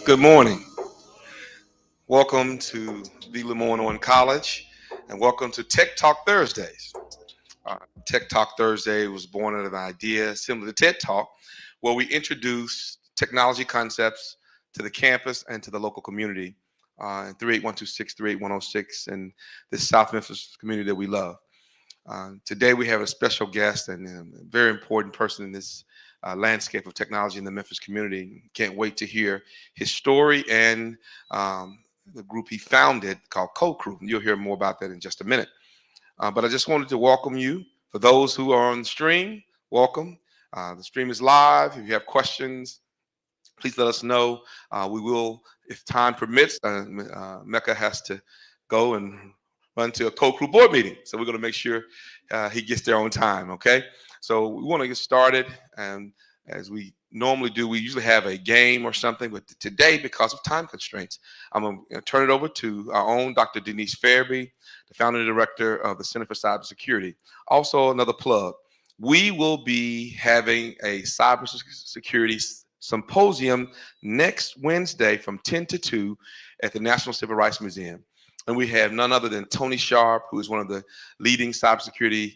Good morning. Welcome to the LeMoyne-Owen College, and welcome to Tech Talk Thursdays. Tech Talk Thursday was born out of an idea similar to TED Talk, where we introduce technology concepts to the campus and to the local community in 38126, 38106, and this South Memphis community that we love. Today we have a special guest and a very important person in this landscape of technology in the Memphis community. Can't wait to hear his story and the group he founded called Code Crew. You'll hear more about that in just a minute. But I just wanted to welcome you. For those who are on the stream, welcome. The stream is live. If you have questions, please let us know. We will, if time permits, Meka has to go and run to a Code Crew board meeting. So we're going to make sure he gets there on time, okay? So we want to get started, and as we normally do, we usually have a game or something, but today, because of time constraints, I'm going to turn it over to our own Dr. Denise Fairby, the founder and director of the Center for Cybersecurity. Also, another plug, we will be having a cybersecurity symposium next Wednesday from 10 to 2 at the National Civil Rights Museum. And we have none other than Tony Sharp, who is one of the leading cybersecurity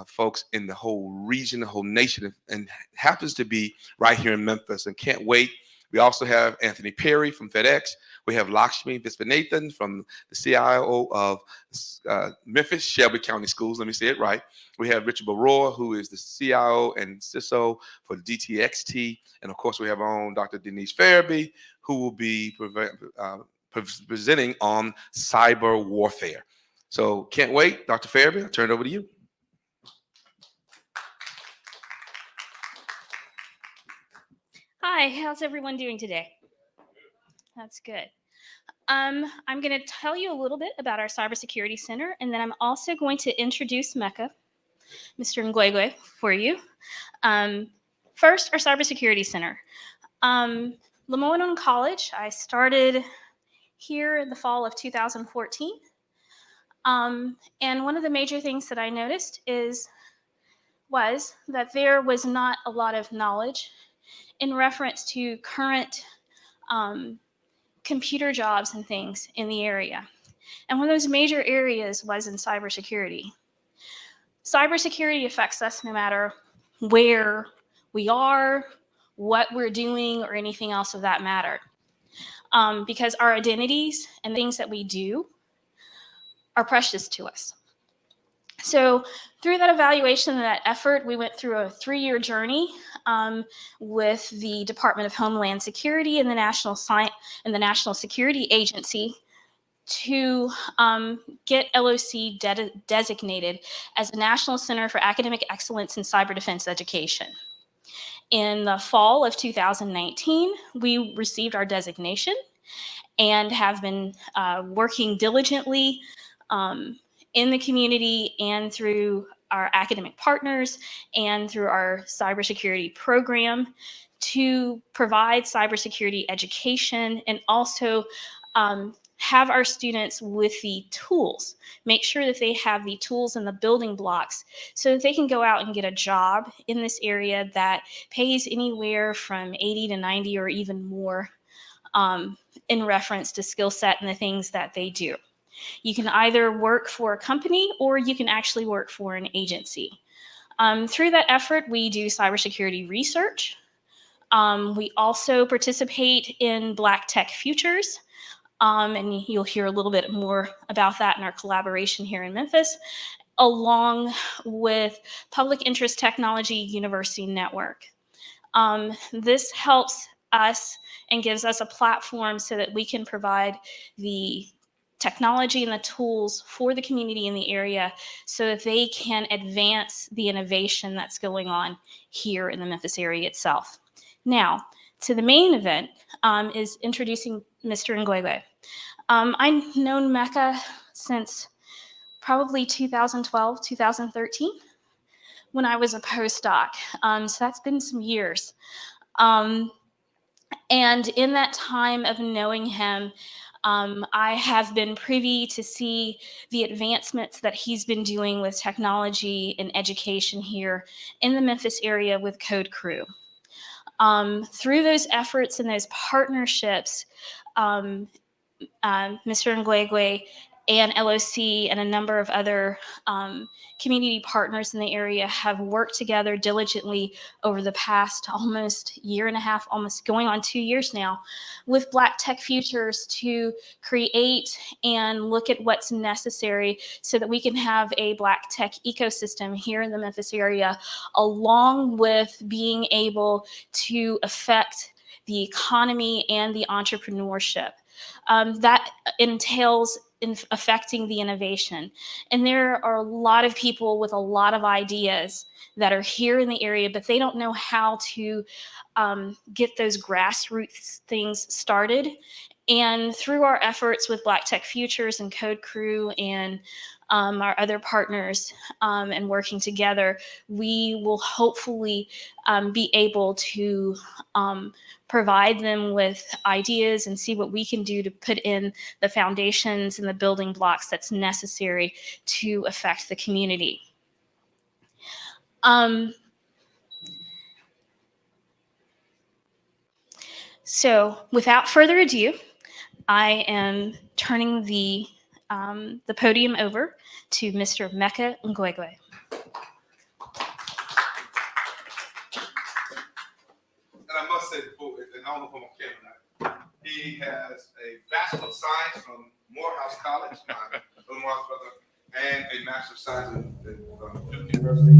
folks in the whole region, the whole nation, and happens to be right here in Memphis, and can't wait. We also have Anthony Perry from FedEx. We have Lakshmi Visvanathan from the CIO of Memphis Shelby County Schools. Let me say it right. We have Richard Baroa, who is the CIO and CISO for DTXT. And of course, we have our own Dr. Denise Fairby, who will be presenting on cyber warfare. So can't wait. Dr. Fairby, I'll turn it over to you. Hi, how's everyone doing today? That's good. I'm going to tell you a little bit about our Cybersecurity Center, and then I'm also going to introduce Meka, Mr. Egwuekwe, for you. First, our Cybersecurity Center. LeMoyne-Owen College, I started here in the fall of 2014. And one of the major things that I noticed was that there was not a lot of knowledge in reference to current computer jobs and things in the area. And one of those major areas was in cybersecurity. Cybersecurity affects us no matter where we are, what we're doing, or anything else of that matter. Because our identities and things that we do are precious to us. So through that evaluation and that effort, we went through a 3-year journey with the Department of Homeland Security and the National Security Agency to get LOC designated as a National Center for Academic Excellence in Cyber Defense Education. In the fall of 2019, we received our designation and have been working diligently in the community and through our academic partners and through our cybersecurity program to provide cybersecurity education and also have our students with the tools, make sure that they have the tools and the building blocks so that they can go out and get a job in this area that pays anywhere from 80 to 90 or even more in reference to skill set and the things that they do. You can either work for a company or you can actually work for an agency. Through that effort, we do cybersecurity research. We also participate in Black Tech Futures, and you'll hear a little bit more about that in our collaboration here in Memphis, along with Public Interest Technology University Network. This helps us and gives us a platform so that we can provide the technology and the tools for the community in the area so that they can advance the innovation that's going on here in the Memphis area itself. Now, to the main event is introducing Mr. Egwuekwe. I've known Meka since probably 2012, 2013, when I was a postdoc. So that's been some years. And in that time of knowing him, I have been privy to see the advancements that he's been doing with technology and education here in the Memphis area with Code Crew. Through those efforts and those partnerships, Mr. Egwuekwe and LOC and a number of other community partners in the area have worked together diligently over the past almost year and a half, almost going on 2 years now, with Black Tech Futures to create and look at what's necessary so that we can have a Black tech ecosystem here in the Memphis area, along with being able to affect the economy and the entrepreneurship. That entails in affecting the innovation. And there are a lot of people with a lot of ideas that are here in the area, but they don't know how to get those grassroots things started. And through our efforts with Black Tech Futures and Code Crew and our other partners and working together, we will hopefully be able to provide them with ideas and see what we can do to put in the foundations and the building blocks that's necessary to affect the community. So without further ado, I am turning the podium over to Mr. Meka Egwuekwe. And I must say, before, and I don't know if I'm on camera now, he has a Bachelor of Science from Morehouse College, my Morehouse brother, and a Master of Science at Duke University.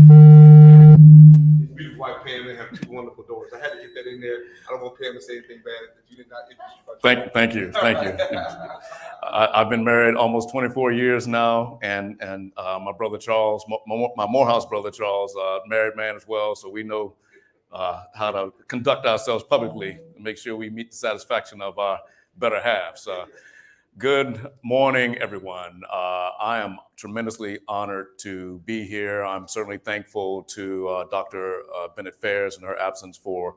His beautiful wife, Pam, they have two wonderful daughters. I had to get that in there. I don't want Pam to say anything bad that you did not introduce. Thank you. I've been married almost 24 years now, and my brother Charles, my Morehouse brother Charles, married man as well, so we know how to conduct ourselves publicly and make sure we meet the satisfaction of our better halves. Good morning, everyone. I am tremendously honored to be here. I'm certainly thankful to Dr. Bennett Fairs in her absence for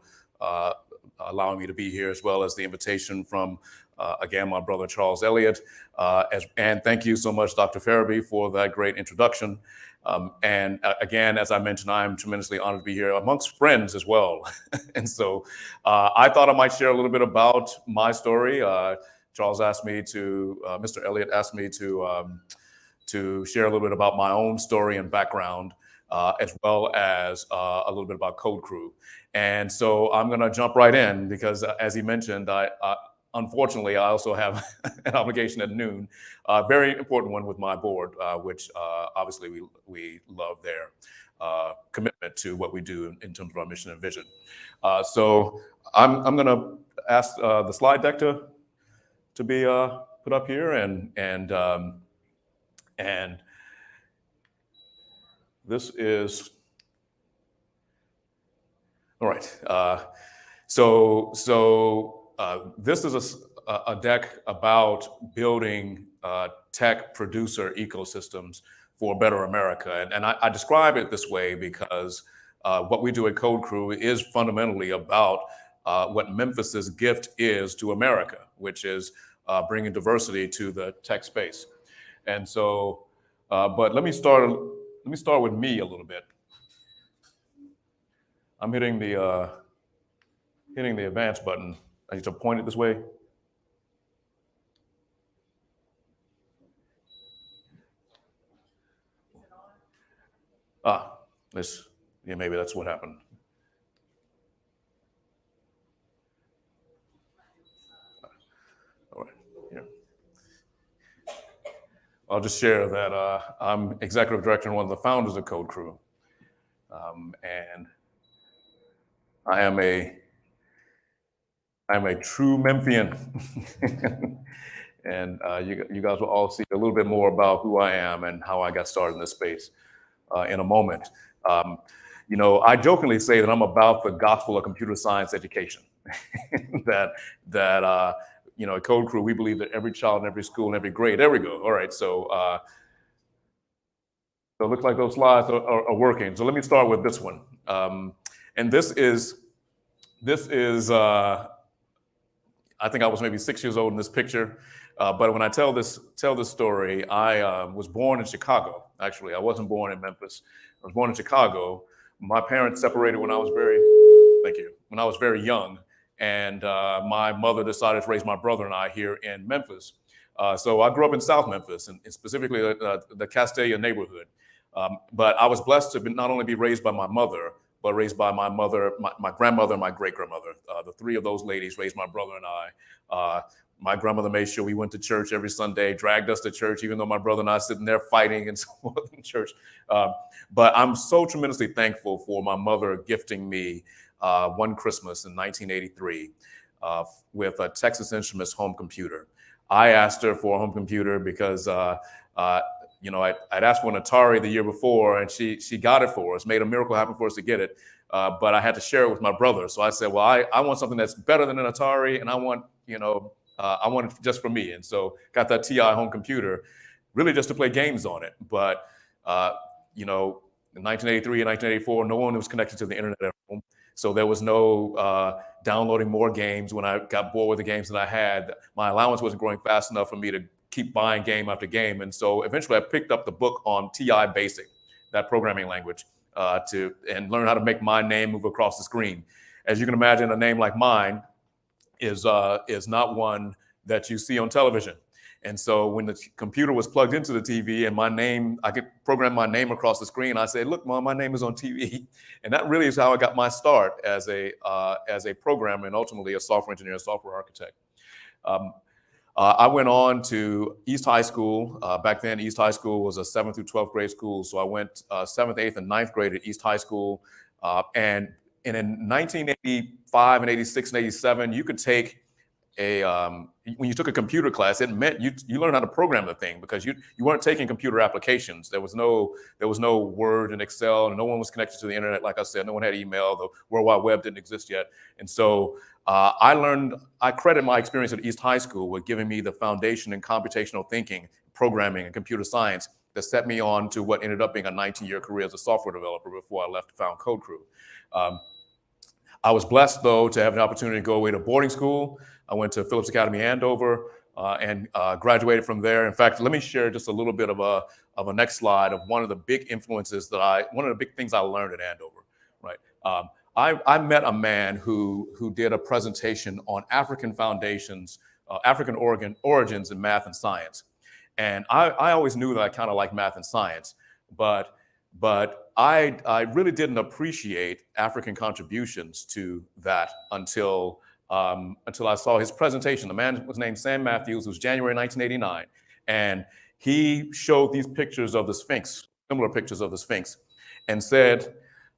allowing me to be here, as well as the invitation from, again, my brother Charles Elliott. And thank you so much, Dr. Farabee, for that great introduction. And again, as I mentioned, I'm tremendously honored to be here amongst friends as well. And so I thought I might share a little bit about my story. Charles asked me to, Mr. Elliott asked me to share a little bit about my own story and background, as well as a little bit about Code Crew. And so I'm going to jump right in because, as he mentioned, unfortunately, I also have an obligation at noon, a very important one with my board, which obviously we love their commitment to what we do in terms of our mission and vision. So I'm going to ask the slide deck to be put up here, and this is all right. This is a deck about building tech producer ecosystems for a better America. And I describe it this way because what we do at Code Crew is fundamentally about what Memphis's gift is to America, which is bringing diversity to the tech space. And so, but let me start with me a little bit. I'm hitting the advance button. I need to point it this way. Yeah, maybe that's what happened. All right, here. I'll just share that I'm executive director and one of the founders of Code Crew. And I am a true Memphian. And you guys will all see a little bit more about who I am and how I got started in this space in a moment. You know, I jokingly say that I'm about the gospel of computer science education. that you know, at Code Crew, we believe that every child in every school in every grade, there we go. All right, so it looks like those slides are working. So let me start with this one. And this is I think I was maybe 6 years old in this picture. But when I tell this story, I was born in Chicago. Actually, I wasn't born in Memphis. I was born in Chicago. My parents separated when I was thank you. when I was very young, and my mother decided to raise my brother and I here in Memphis. So I grew up in South Memphis, and specifically the Castalia neighborhood. But I was blessed to not only be raised by my mother, but raised by my mother, my grandmother, and my great-grandmother. The three of those ladies raised my brother and I. My grandmother made sure we went to church every Sunday, dragged us to church, even though my brother and I sitting there fighting and so forth in church. But I'm so tremendously thankful for my mother gifting me one Christmas in 1983 with a Texas Instruments home computer. I asked her for a home computer because I'd asked for an Atari the year before, and she got it for us, made a miracle happen for us to get it. But I had to share it with my brother. So I said, well, I want something that's better than an Atari, and I want it just for me. And so got that TI home computer, really just to play games on it. But, in 1983 and 1984, no one was connected to the internet at home. So there was no downloading more games. When I got bored with the games that I had, my allowance wasn't growing fast enough for me to keep buying game after game. And so eventually I picked up the book on TI Basic, that programming language, and learn how to make my name move across the screen. As you can imagine, a name like mine is not one that you see on television. And so when the computer was plugged into the TV and my name, I could program my name across the screen. I said, look, Mom, my name is on TV. And that really is how I got my start as a programmer and ultimately a software engineer, a software architect. I went on to East High School. Back then, East High School was a 7th through 12th grade school. So I went 7th, 8th, and 9th grade at East High School. And in 1985 and 86 and 87, you could take when you took a computer class, it meant you learned how to program the thing, because you weren't taking computer applications. There was no Word and Excel, and no one was connected to the internet. Like I said, no one had email. The World Wide Web didn't exist yet. And so I credit my experience at East High School with giving me the foundation in computational thinking, programming, and computer science that set me on to what ended up being a 19-year career as a software developer before I left to found Code Crew. I was blessed, though, to have an opportunity to go away to boarding school. I went to Phillips Academy Andover and graduated from there. In fact, let me share just a little bit of a next slide of one of the big influences one of the big things I learned at Andover. Right, I met a man who did a presentation on African foundations, African origins in math and science, and I always knew that I kind of liked math and science, but I really didn't appreciate African contributions to that until I saw his presentation. The man was named Sam Matthews. It was January 1989. And he showed these pictures of the Sphinx, similar pictures of the Sphinx, and said,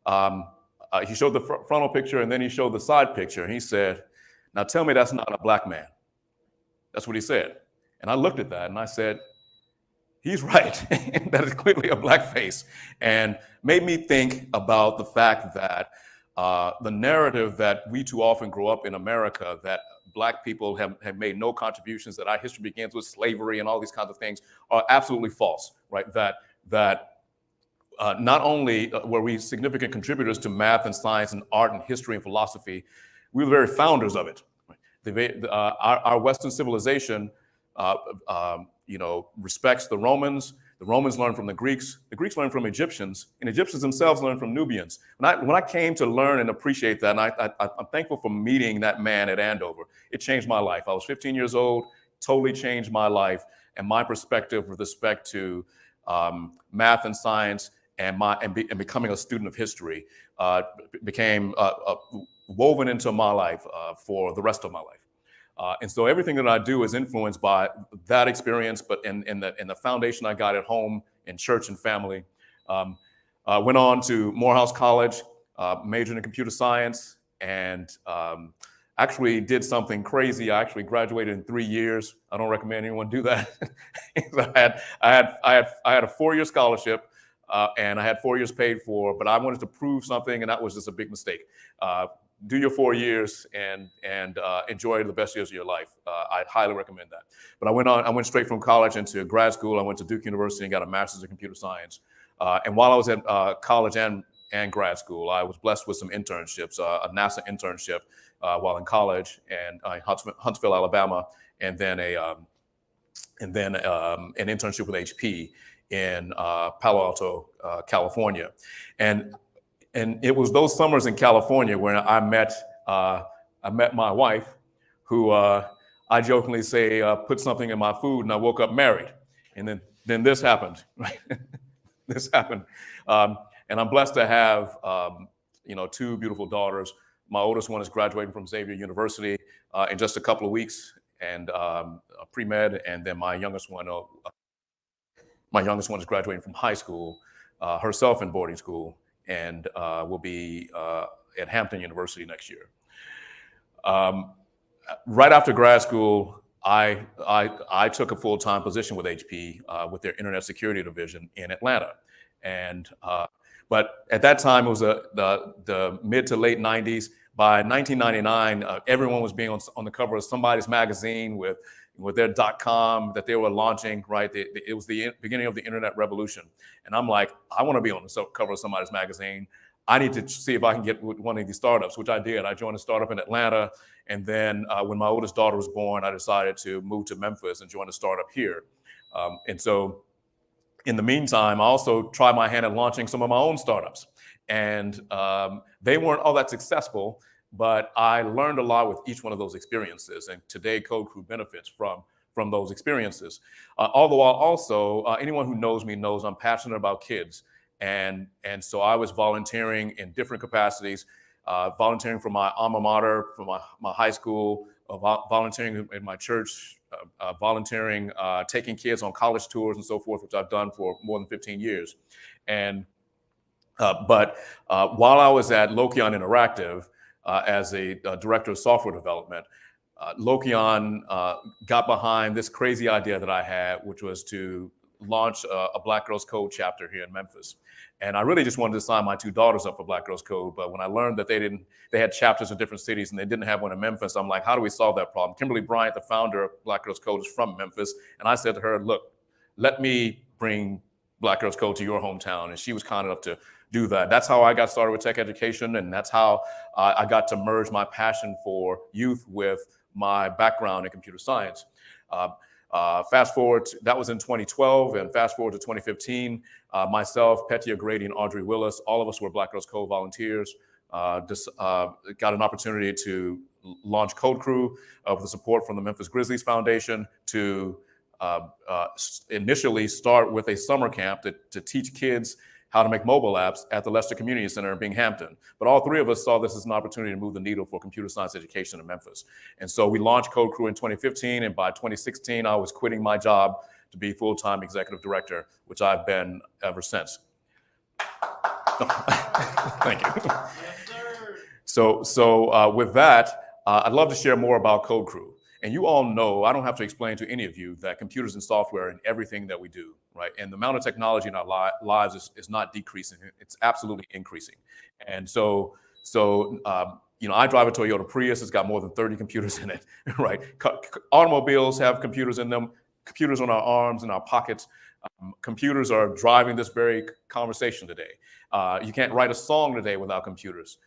he showed the frontal picture and then he showed the side picture. And he said, now tell me that's not a black man. That's what he said. And I looked at that and I said, he's right. That is clearly a black face. And made me think about the fact that the narrative that we too often grow up in America, that black people have made no contributions, that our history begins with slavery and all these kinds of things, are absolutely false, right? That not only were we significant contributors to math and science and art and history and philosophy, we were the very founders of it. Right? Our Western civilization respects the Romans. The Romans learned from the Greeks learned from Egyptians, and Egyptians themselves learned from Nubians. When I came to learn and appreciate that, and I'm thankful for meeting that man at Andover, it changed my life. I was 15 years old, totally changed my life and my perspective with respect to math and science and becoming a student of history became woven into my life for the rest of my life. And so everything that I do is influenced by that experience, but in the foundation I got at home, in church and family. Went on to Morehouse College, majored in computer science, and actually did something crazy. I actually graduated in 3 years. I don't recommend anyone do that. I had a 4-year scholarship, and I had 4 years paid for, but I wanted to prove something, and that was just a big mistake. Do your 4 years and enjoy the best years of your life. I'd highly recommend that. But I went straight from college into grad school. I went to Duke University and got a master's in computer science. And while I was at college and grad school, I was blessed with some internships, a NASA internship while in college and Huntsville, Alabama, and then an internship with HP in Palo Alto, California. And it was those summers in California where I met I met my wife, who I jokingly say put something in my food, and I woke up married. And then this happened, right? This happened. And I'm blessed to have, two beautiful daughters. My oldest one is graduating from Xavier University in just a couple of weeks, and pre-med. And then my youngest one is graduating from high school, herself in boarding school, and will be at Hampton University next year. Right after grad school, I took a full-time position with HP with their Internet Security Division in Atlanta, and but at that time it was the mid to late '90s. By 1999, everyone was being on the cover of somebody's magazine with their .com that they were launching. Right, it was the beginning of the internet revolution, and I'm like, I want to be on the cover of somebody's magazine. I need to see if I can get with one of these startups, which I did. I joined a startup in Atlanta. And then when my oldest daughter was born, I decided to move to Memphis and join a startup here. And so in the meantime, I also tried my hand at launching some of my own startups. And they weren't all that successful, but I learned a lot with each one of those experiences. And today, Code Crew benefits from those experiences. Although also, anyone who knows me knows I'm passionate about kids. And so I was volunteering in different capacities, volunteering for my alma mater, for my high school, volunteering in my church, volunteering, taking kids on college tours and so forth, which I've done for more than 15 years. And but while I was at Lokion Interactive as a director of software development, Lokion got behind this crazy idea that I had, which was to launch a Black Girls Code chapter here in Memphis. And I really just wanted to sign my two daughters up for Black Girls Code. But when I learned that they had chapters in different cities and they didn't have one in Memphis, I'm like, how do we solve that problem? Kimberly Bryant, the founder of Black Girls Code, is from Memphis. And I said to her, look, let me bring Black Girls Code to your hometown. And she was kind enough to do that. That's how I got started with tech education. And that's how I got to merge my passion for youth with my background in computer science. Fast forward, that was in 2012, and fast forward to 2015, myself, Petia Grady, and Audrey Willis, all of us were Black Girls Code volunteers, got an opportunity to launch Code Crew with the support from the Memphis Grizzlies Foundation to initially start with a summer camp to teach kids how to make mobile apps at the Lester Community Center in Binghamton. But all three of us saw this as an opportunity to move the needle for computer science education in Memphis. And so we launched Code Crew in 2015, and by 2016, I was quitting my job to be full-time executive director, which I've been ever since. Thank you. So with that, I'd love to share more about Code Crew. And you all know, I don't have to explain to any of you that computers and software and everything that we do, right? And the amount of technology in our lives is not decreasing, it's absolutely increasing. And so I drive a Toyota Prius, it's got more than 30 computers in it, right? Automobiles have computers in them, computers on our arms, in our pockets. Computers are driving this very conversation today. You can't write a song today without computers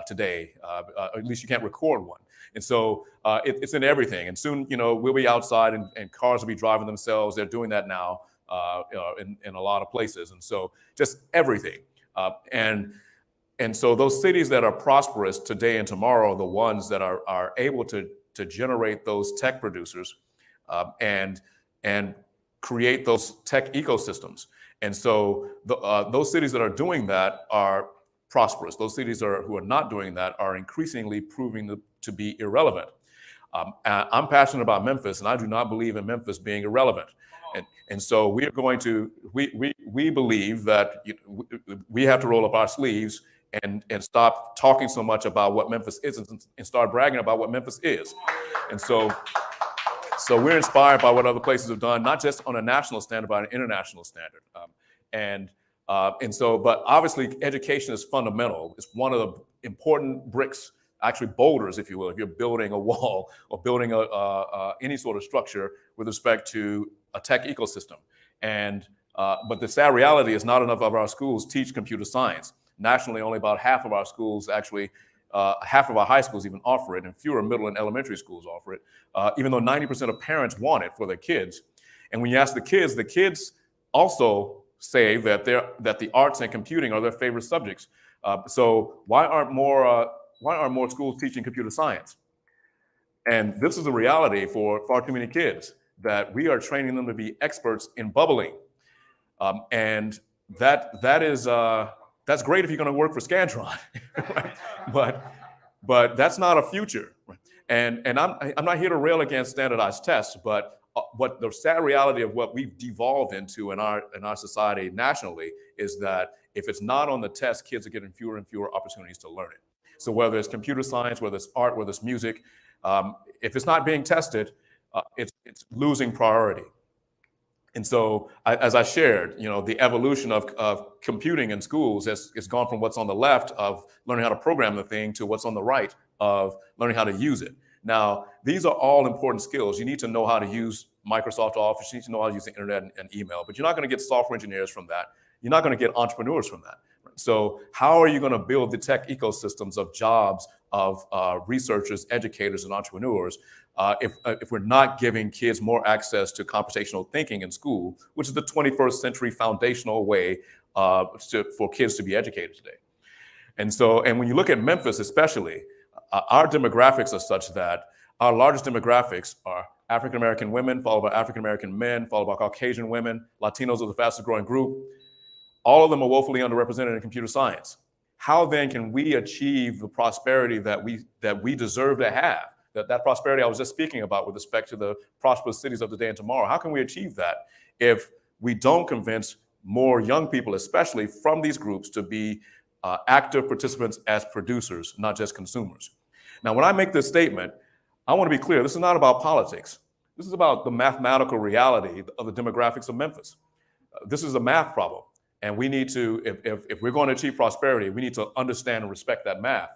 today, at least you can't record one. And so it's in everything. And soon, we'll be outside and cars will be driving themselves. They're doing that now in a lot of places. And so just everything. And so those cities that are prosperous today and tomorrow are the ones that are able to generate those tech producers and create those tech ecosystems. And so those cities that are doing that are prosperous. Those cities who are not doing that are increasingly proving to be irrelevant. I'm passionate about Memphis, and I do not believe in Memphis being irrelevant. And so we are going to, we believe that we have to roll up our sleeves and stop talking so much about what Memphis isn't and start bragging about what Memphis is. And so we're inspired by what other places have done, not just on a national standard, but an international standard. But obviously education is fundamental. It's one of the important bricks, actually boulders, if you will, if you're building a wall or building any sort of structure with respect to a tech ecosystem. But the sad reality is not enough of our schools teach computer science. Nationally, only about half of our schools actually, half of our high schools even offer it, and fewer middle and elementary schools offer it, even though 90% of parents want it for their kids. And when you ask the kids also say that the arts and computing are their favorite subjects. So why aren't more why aren't more schools teaching computer science? And this is a reality for far too many kids, that we are training them to be experts in bubbling. And that's great if you're going to work for Scantron, right? But that's not a future. And I'm not here to rail against standardized tests, but what the sad reality of what we've devolved into in our society nationally is that if it's not on the test, kids are getting fewer and fewer opportunities to learn it. So whether it's computer science, whether it's art, whether it's music, if it's not being tested, it's losing priority. And so, as I shared, the evolution of computing in schools has gone from what's on the left of learning how to program the thing to what's on the right of learning how to use it. Now, these are all important skills. You need to know how to use Microsoft Office. You need to know how to use the internet and email. But you're not going to get software engineers from that. You're not going to get entrepreneurs from that. So how are you going to build the tech ecosystems of jobs, of researchers, educators, and entrepreneurs if we're not giving kids more access to computational thinking in school, which is the 21st century foundational way for kids to be educated today? And when you look at Memphis especially, our demographics are such that our largest demographics are African-American women, followed by African-American men, followed by Caucasian women. Latinos are the fastest growing group. All of them are woefully underrepresented in computer science. How then can we achieve the prosperity that we deserve to have? That prosperity I was just speaking about with respect to the prosperous cities of today and tomorrow. How can we achieve that if we don't convince more young people, especially from these groups, to be active participants as producers, not just consumers? Now, when I make this statement, I want to be clear. This is not about politics. This is about the mathematical reality of the demographics of Memphis. This is a math problem. And we need to, if we're going to achieve prosperity, we need to understand and respect that math.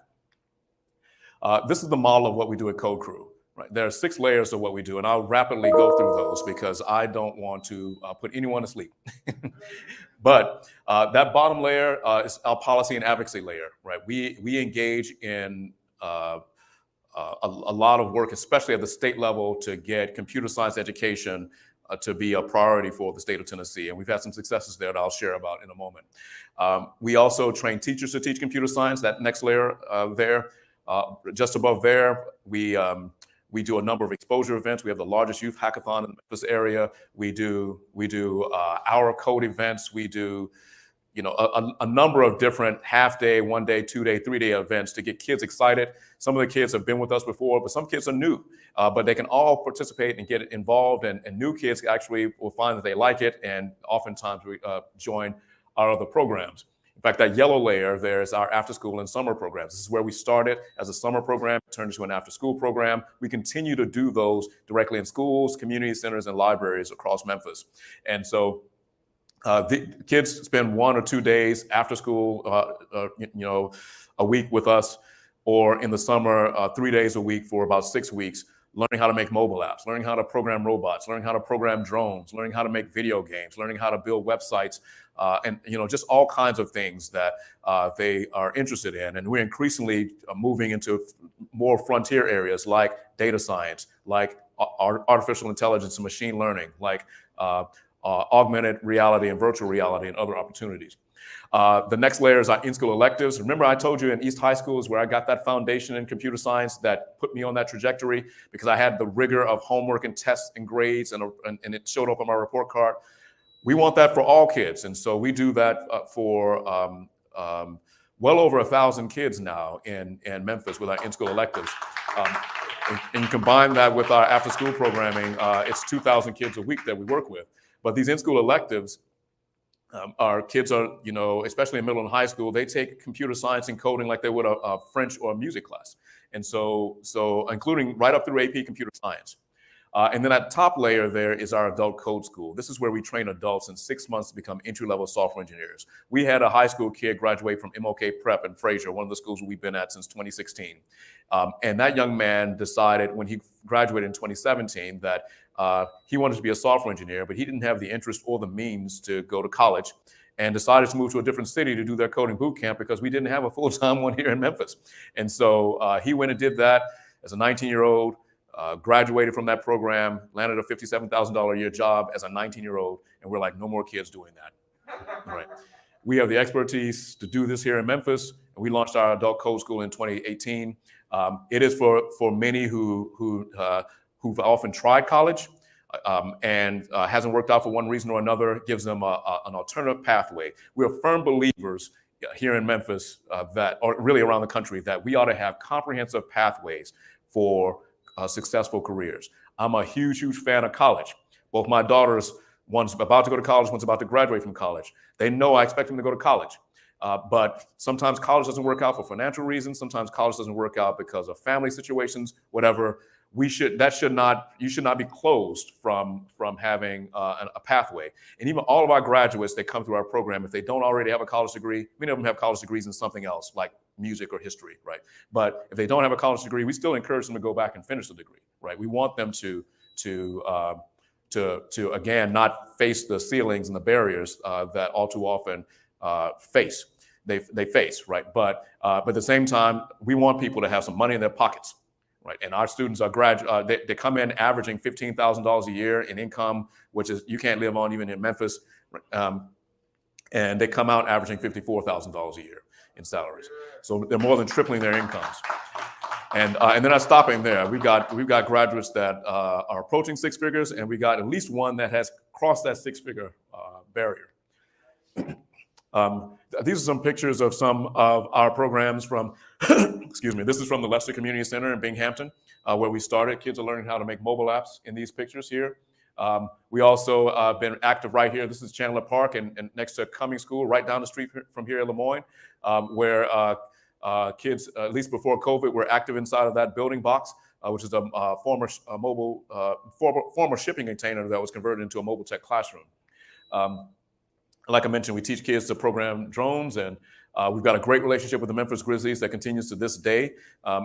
This is the model of what we do at Code Crew. Right? There are 6 layers of what we do, and I'll rapidly go through those because I don't want to put anyone to sleep. But that bottom layer is our policy and advocacy layer. Right? We engage in a lot of work, especially at the state level, to get computer science education to be a priority for the state of Tennessee. And we've had some successes there that I'll share about in a moment. We also train teachers to teach computer science, that next layer there. Just above there, we do a number of exposure events. We have the largest youth hackathon in the Memphis area. We do our code events. We do a number of different half-day, 1-day, 2-day, 3-day events to get kids excited. Some of the kids have been with us before, but some kids are new. But they can all participate and get involved, and new kids actually will find that they like it, and oftentimes we join our other programs. In fact, that yellow layer there is our after-school and summer programs. This is where we started as a summer program, turned into an after-school program. We continue to do those directly in schools, community centers, and libraries across Memphis. And so the kids spend 1 or 2 days after school, a week with us, or in the summer, 3 days a week for about 6 weeks, learning how to make mobile apps, learning how to program robots, learning how to program drones, learning how to make video games, learning how to build websites, and just all kinds of things that they are interested in. And we're increasingly moving into more frontier areas like data science, like artificial intelligence and machine learning, like augmented reality and virtual reality and other opportunities. The next layer is our in-school electives. Remember, I told you in East High School is where I got that foundation in computer science that put me on that trajectory because I had the rigor of homework and tests and grades, and it showed up on my report card. We want that for all kids, and so we do that for well over 1,000 kids now in Memphis with our in-school electives. And combine that with our after-school programming, it's 2,000 kids a week that we work with. But these in-school electives, our kids are, especially in middle and high school, they take computer science and coding like they would a French or a music class. And so including right up through AP computer science. And then that top layer there is our adult code school. This is where we train adults in 6 months to become entry-level software engineers. We had a high school kid graduate from MLK Prep in Fraser, one of the schools we've been at since 2016. And that young man decided when he graduated in 2017 that he wanted to be a software engineer, but he didn't have the interest or the means to go to college, and decided to move to a different city to do their coding boot camp because we didn't have a full-time one here in Memphis. And so he went and did that as a 19-year-old, graduated from that program, landed a $57,000 a year job as a 19-year-old, and we're like, no more kids doing that. Right. We have the expertise to do this here in Memphis, and we launched our adult code school in 2018. It is for many who've often tried college and hasn't worked out for one reason or another. It gives them an alternative pathway. We are firm believers here in Memphis or really around the country, that we ought to have comprehensive pathways for successful careers. I'm a huge fan of college. Both my daughters, one's about to go to college, one's about to graduate from college. They know I expect them to go to college. But sometimes college doesn't work out for financial reasons. Sometimes college doesn't work out because of family situations, whatever. You should not be closed from having a pathway. And even all of our graduates that come through our program, if they don't already have a college degree, many of them have college degrees in something else, like music or history, right? But if they don't have a college degree, we still encourage them to go back and finish the degree, right? We want them to again not face the ceilings and the barriers that all too often they face, right? But at the same time, we want people to have some money in their pockets, right? And our students are they come in averaging $15,000 a year in income, which is you can't live on even in Memphis, and they come out averaging $54,000 a year in salaries. So they're more than tripling their incomes. And they're not stopping there. We've got graduates that are approaching six figures, and we got at least one that has crossed that six-figure barrier. These are some pictures of some of our programs from, excuse me, this is from the Lester Community Center in Binghamton, where we started. Kids are learning how to make mobile apps in these pictures here. We also have been active right here. This is Chandler Park and next to Cummings School, right down the street from here at LeMoyne, where kids, at least before COVID, were active inside of that building box, which is a former shipping container that was converted into a mobile tech classroom. Like I mentioned, we teach kids to program drones, and we've got a great relationship with the Memphis Grizzlies that continues to this day,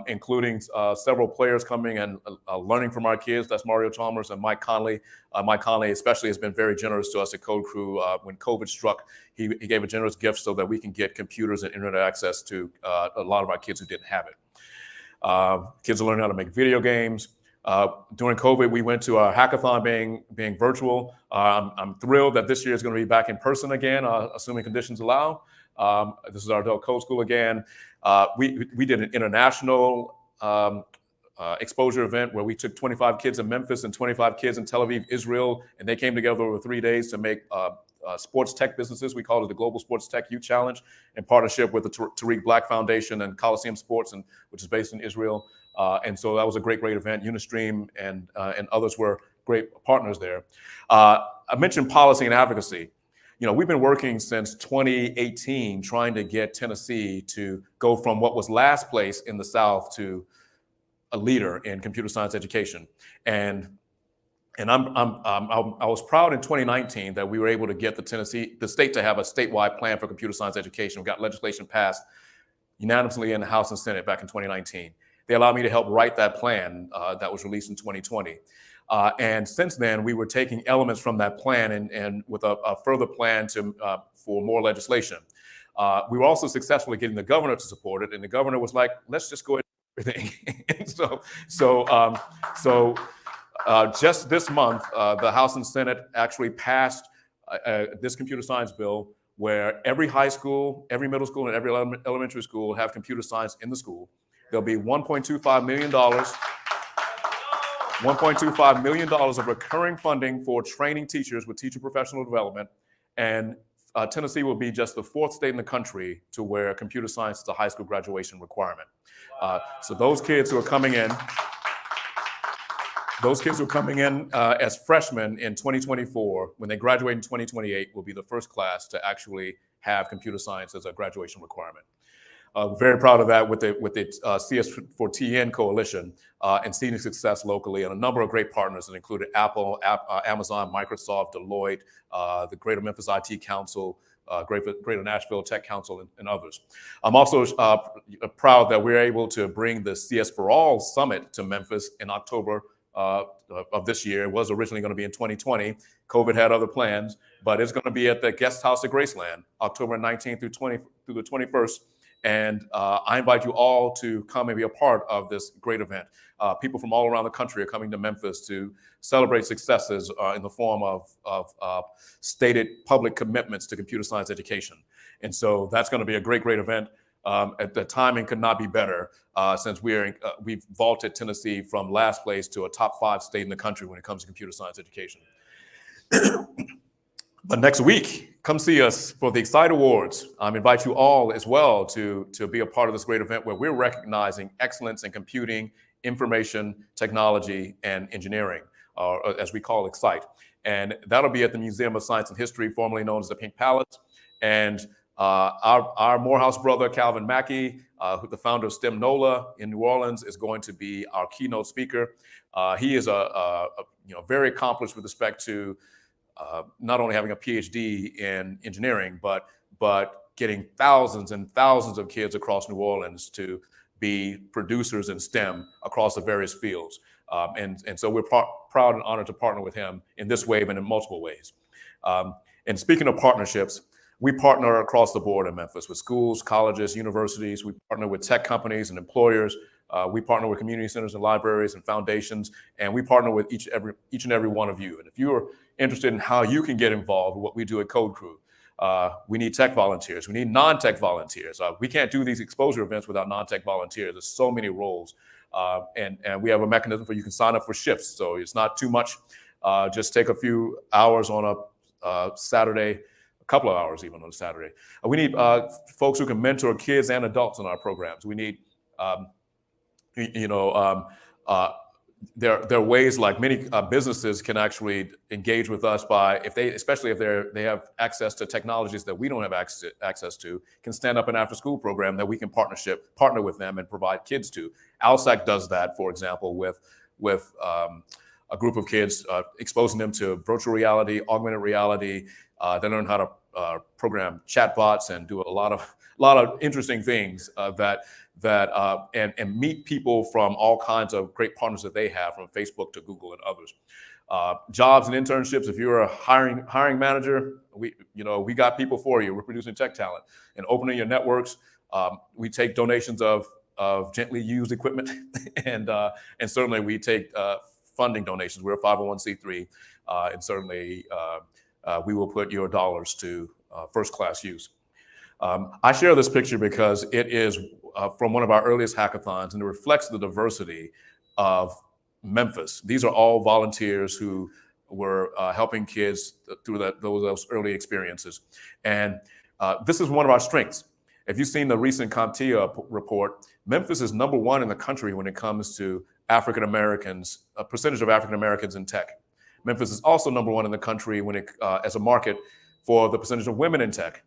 including several players coming and learning from our kids. That's Mario Chalmers and Mike Conley. Mike Conley especially has been very generous to us at Code Crew. When COVID struck, he gave a generous gift so that we can get computers and internet access to a lot of our kids who didn't have it. Kids are learning how to make video games. During COVID, we went to our hackathon being virtual. I'm thrilled that this year is going to be back in person again, assuming conditions allow. This is our adult code school again. We did an international exposure event where we took 25 kids in Memphis and 25 kids in Tel Aviv, Israel, and they came together over 3 days to make sports tech businesses. We call it the Global Sports Tech Youth Challenge in partnership with the Tariq Black Foundation and Coliseum Sports, which is based in Israel. And so that was a great event. Unistream and others were great partners there. I mentioned policy and advocacy. You know, we've been working since 2018 trying to get Tennessee to go from what was last place in the South to a leader in computer science education. And I was proud in 2019 that we were able to get the state to have a statewide plan for computer science education. We got legislation passed unanimously in the House and Senate back in 2019. They allowed me to help write that plan that was released in 2020. And since then, we were taking elements from that plan and with a further plan for more legislation. We were also successful at getting the governor to support it, and the governor was like, "Let's just go ahead and do everything." So just this month, the House and Senate actually passed this computer science bill, where every high school, every middle school, and every elementary school will have computer science in the school. There'll be $1.25 million of recurring funding for training teachers with teacher professional development. And Tennessee will be just the 4th state in the country to where computer science is a high school graduation requirement. So those kids who are coming in as freshmen in 2024, when they graduate in 2028, will be the first class to actually have computer science as a graduation requirement. Very proud of that with the CS4TN coalition and seeing success locally, and a number of great partners that included Apple, Amazon, Microsoft, Deloitte, the Greater Memphis IT Council, Greater Nashville Tech Council, and others. I'm also proud that we're able to bring the CS for All Summit to Memphis in October of this year. It was originally going to be in 2020. COVID had other plans, but it's going to be at the Guest House at Graceland, October 19th through the 21st. And I invite you all to come and be a part of this great event. People from all around the country are coming to Memphis to celebrate successes in the form of stated public commitments to computer science education. And so that's going to be a great, great event. The timing could not be better since we've vaulted Tennessee from last place to a top 5 state in the country when it comes to computer science education. But next week, come see us for the Excite Awards. I invite you all as well to be a part of this great event where we're recognizing excellence in computing, information, technology, and engineering, as we call Excite. And that'll be at the Museum of Science and History, formerly known as the Pink Palace. And our Morehouse brother, Calvin Mackey, the founder of STEM NOLA in New Orleans, is going to be our keynote speaker. He is very accomplished with respect to not only having a PhD in engineering, but getting thousands and thousands of kids across New Orleans to be producers in STEM across the various fields. And so we're proud and honored to partner with him in this way and in multiple ways. And speaking of partnerships, we partner across the board in Memphis with schools, colleges, universities. We partner with tech companies and employers. We partner with community centers and libraries and foundations, and we partner with each and every one of you. And if you are interested in how you can get involved with what we do at Code Crew, we need tech volunteers. We need non-tech volunteers. We can't do these exposure events without non-tech volunteers. There's so many roles. And we have a mechanism for you can sign up for shifts. So it's not too much. Just take a few hours on a Saturday, a couple of hours even on a Saturday. We need folks who can mentor kids and adults in our programs. We need, there are ways like many businesses can actually engage with us by, especially if they have access to technologies that we don't have access to, can stand up an after-school program that we can partner with them and provide kids to. ALSAC does that, for example, with a group of kids, exposing them to virtual reality, augmented reality. They learn how to program chatbots and do a lot of interesting things and meet people from all kinds of great partners that they have, from Facebook to Google and others. Jobs and internships. If you're a hiring manager, we got people for you. We're producing tech talent and opening your networks. We take donations of gently used equipment, and certainly we take funding donations. We're a 501c3, and certainly we will put your dollars to first-class use. I share this picture because it is from one of our earliest hackathons, and it reflects the diversity of Memphis. These are all volunteers who were helping kids through those early experiences. And this is one of our strengths. If you've seen the recent CompTIA report, Memphis is #1 in the country when it comes to African Americans, a percentage of African Americans in tech. Memphis is also #1 in the country when as a market for the percentage of women in tech.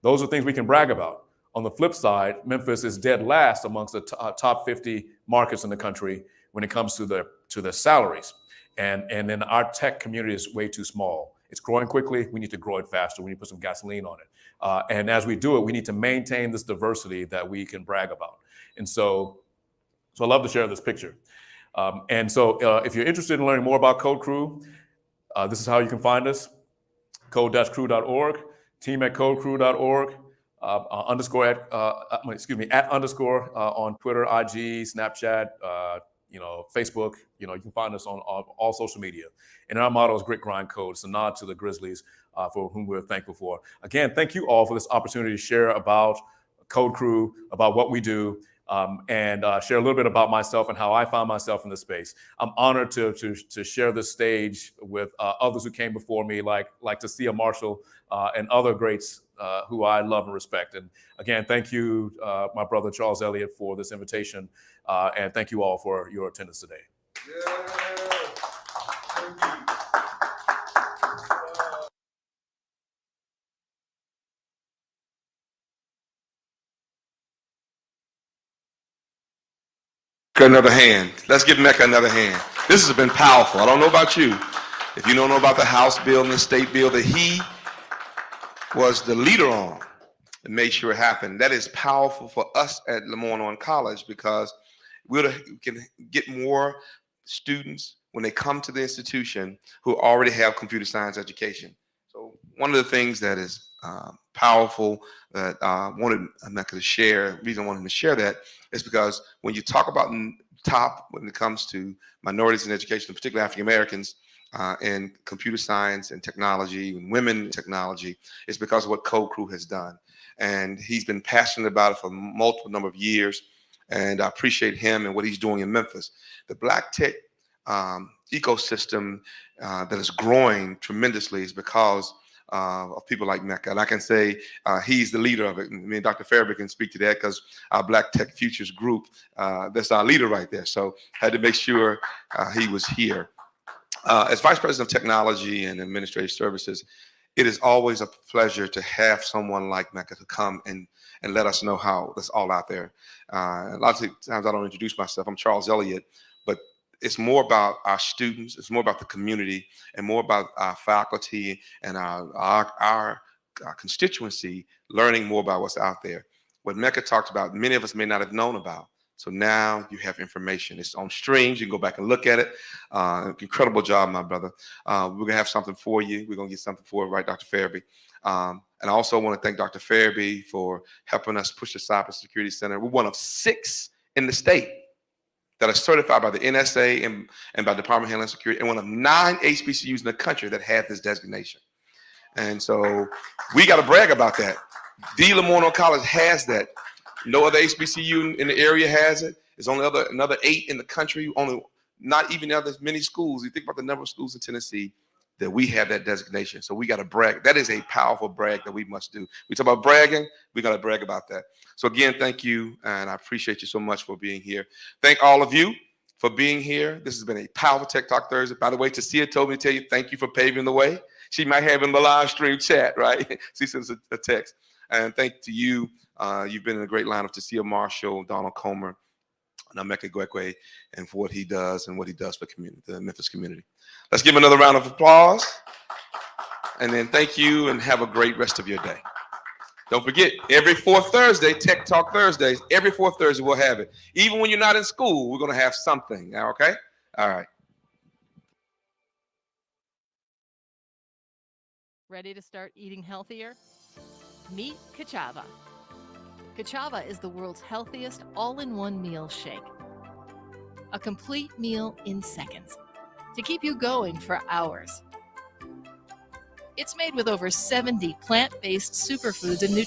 Those are things we can brag about. On the flip side, Memphis is dead last amongst the top 50 markets in the country when it comes to their salaries. And then our tech community is way too small. It's growing quickly. We need to grow it faster. We need to put some gasoline on it. And as we do it, we need to maintain this diversity that we can brag about. And so I love to share this picture. And so if you're interested in learning more about Code Crew, this is how you can find us: code-crew.org, team@codecrew.org, @_ on Twitter, IG, Snapchat, Facebook. You can find us on all social media. And our motto is Grit, Grind, Code. It's a nod to the Grizzlies, for whom we're thankful for. Again, thank you all for this opportunity to share about Code Crew, about what we do, and share a little bit about myself and how I found myself in this space. I'm honored to share this stage with others who came before me, like Tasia Marshall and other greats who I love and respect. And again, thank you, my brother Charles Elliott, for this invitation, and thank you all for your attendance today. Yeah. Thank you. Another hand. Let's give Meka another hand. This has been powerful. I don't know about you. If you don't know about the House bill and the state bill that he was the leader on and made sure it happened, that is powerful for us at LeMoyne-Owen College, because we can get more students when they come to the institution who already have computer science education. So one of the things that is powerful that I wanted Meka to share, the reason I wanted him to share that is because when you talk about top when it comes to minorities in education, particularly African Americans, in computer science and technology, and women in technology, it's because of what Code Crew has done. And he's been passionate about it for multiple number of years. And I appreciate him and what he's doing in Memphis. The Black tech ecosystem that is growing tremendously is because of people like Meka. And I can say he's the leader of it. And me and Dr. Farabee can speak to that because our Black Tech Futures group, that's our leader right there. So I had to make sure he was here. As Vice President of Technology and Administrative Services, it is always a pleasure to have someone like Meka to come and let us know how that's all out there. A lot of times I don't introduce myself. I'm Charles Elliott, but it's more about our students, it's more about the community, and more about our faculty and our constituency learning more about what's out there. What Meka talked about, many of us may not have known about. So now you have information. It's on streams. You can go back and look at it. Incredible job, my brother. We're going to have something for you. We're going to get something for you, right, Dr. Farabee? And I also want to thank Dr. Farabee for helping us push the Cybersecurity Center. We're one of 6 in the state that are certified by the NSA and by the Department of Homeland Security, and one of 9 HBCUs in the country that have this designation. And so we got to brag about that. The LeMoyne-Owen College has that. No other HBCU in the area has it. There's only another 8 in the country. Only, not even other many schools. You think about the number of schools in Tennessee that we have that designation. So we got to brag. That is a powerful brag that we must do. We talk about bragging. We got to brag about that. So again, thank you, and I appreciate you so much for being here. Thank all of you for being here. This has been a powerful Tech Talk Thursday. By the way, Tasia told me to tell you thank you for paving the way. She might have in the live stream chat, right? She sends a text. And thank to you. You've been in a great lineup, to Tasia Marshall, Donald Comer, and Meka Egwuekwe, and for what he does and what he does for the Memphis community. Let's give him another round of applause. And then thank you and have a great rest of your day. Don't forget, every 4th Thursday, Tech Talk Thursdays, every 4th Thursday we'll have it. Even when you're not in school, we're going to have something. Okay? All right. Ready to start eating healthier? Meet Kachava. Kachava is the world's healthiest all-in-one meal shake. A complete meal in seconds to keep you going for hours. It's made with over 70 plant-based superfoods and nutrients.